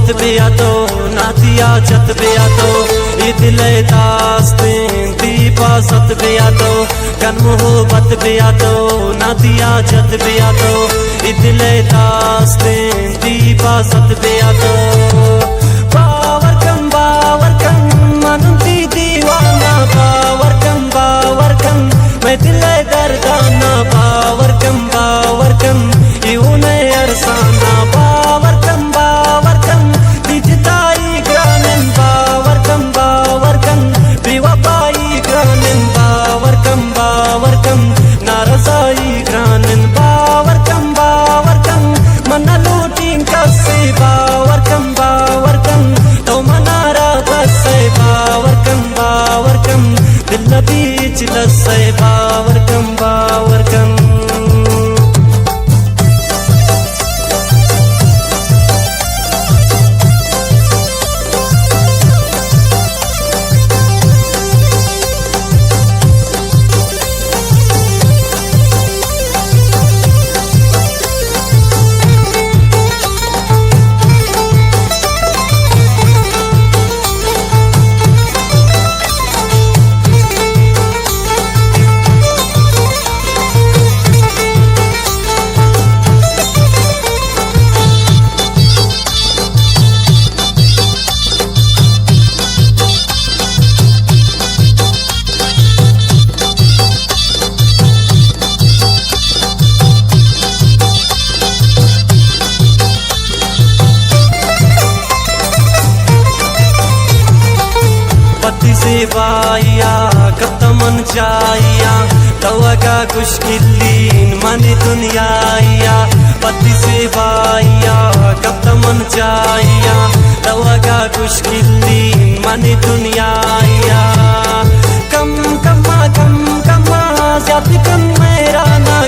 मोहब्बत बेयातो नातिया जत बेयातो इदले दास्तें दीपा सत बेयातो कन मोहब्बत बेयातो नातिया जत बेयातो इदले दास्तें दीपा सत बेयातो बावर कम मनती दीवाना बावर कम मैं दिले दर्दाना बावर कम यूने अरसाना बावर कम दिजताई ग्रानन बावर कम बेवफाई ग्रानन बावर कम नारसाई ग्रानन बावर कम मना लूटिंग कसे बावर कम तो मनारा दसे बावर कम दिल बीच लसे बावर कम सेवाया कब तमन चाया तवगा कुश्किलीन मन दुनियाया पति सेवाया कब तमन चाया तवगा कुश्किलीन मन दुनियाया कम कम्मा ज्यादा कम मेरा ना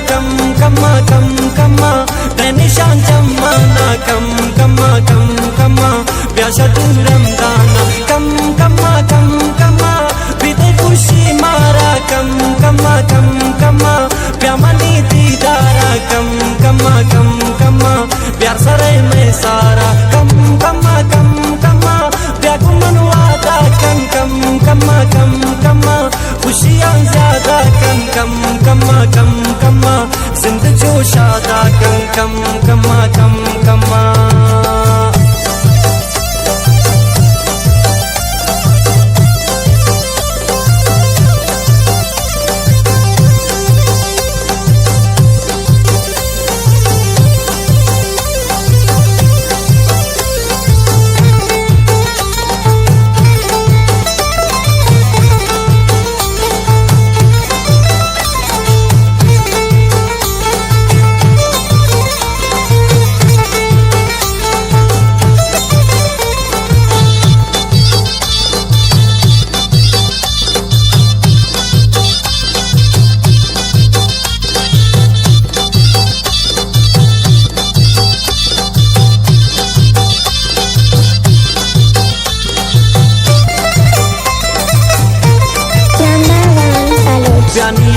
कम्मा बेनिशान जम्मा ना कम्मा ब्याशा दूरम दाना कम्मा बिदे खुशी मारा कम्मा प्यामनी दीदारा कम्मा प्यार सरे में सारा कम्मा प्यागु मनवादा कम्मा खुशियाँ ज्यादा कम्मा जिंद जोशादा कम्मा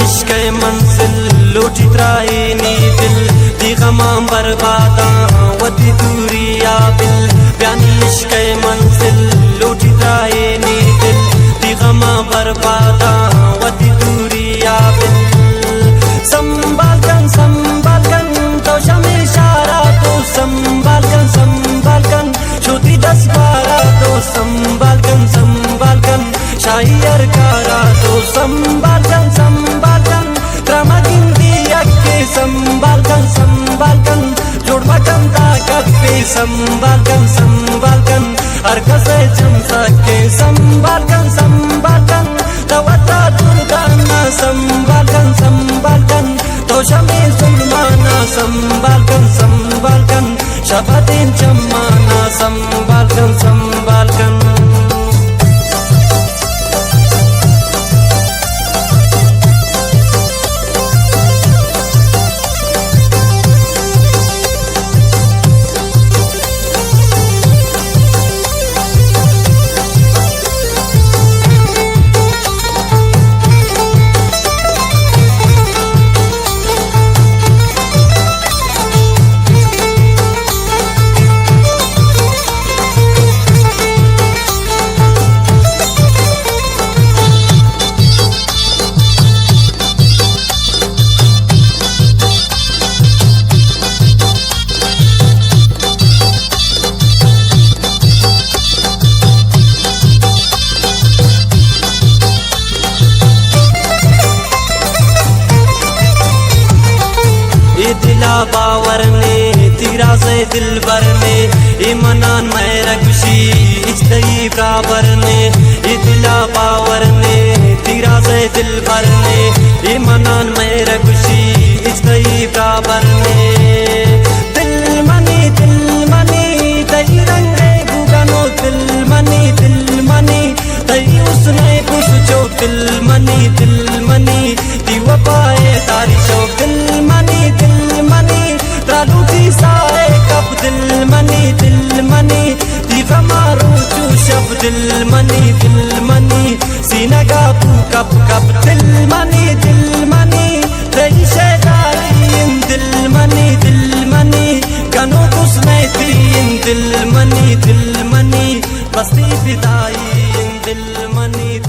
इश्क़ मंजिल लूटी त्राइनी दिल दी गमां बर्बादा वती दूरिया बिल प्यानी इश्क़ मंजिल लूटी त्राइनी दिल दी गमां बर्बादा वती दूरिया बिल संभाल कन तो शमे इशारा तो संभाल कन छोटी 10-12 तो संभाल कन शायर कारा तो संभाल कन क्रमगिंदी अक्के संभाल कन जोड़ मकम ताकत पे संभाल कन हर कसे जम सके संभाल कन तवता दुर्गाना संभाल कन तो शमे सुलमाना संभाल कन शबदिन जमाना संभाल कन दिल भरने इमनान मेरा खुशी इस्तई बराबर ने इतला पावर ने तीरा से दिल भरने इमनान मेरा खुशी इस्तई बराबर ने दिल मनी तई रंगे गुगनो दिल मनी तई उसने कुछ जो दिल मनी दी वफाए तारी शो दिल मनी तालू की साए कब दिल मनी दी फमारू चू शब दिल मनी सीना गापू कब दिल मनी तई शेदारी दिल मनी कनो उसने थी दिल मनी बस्ती बिताई दिल मनी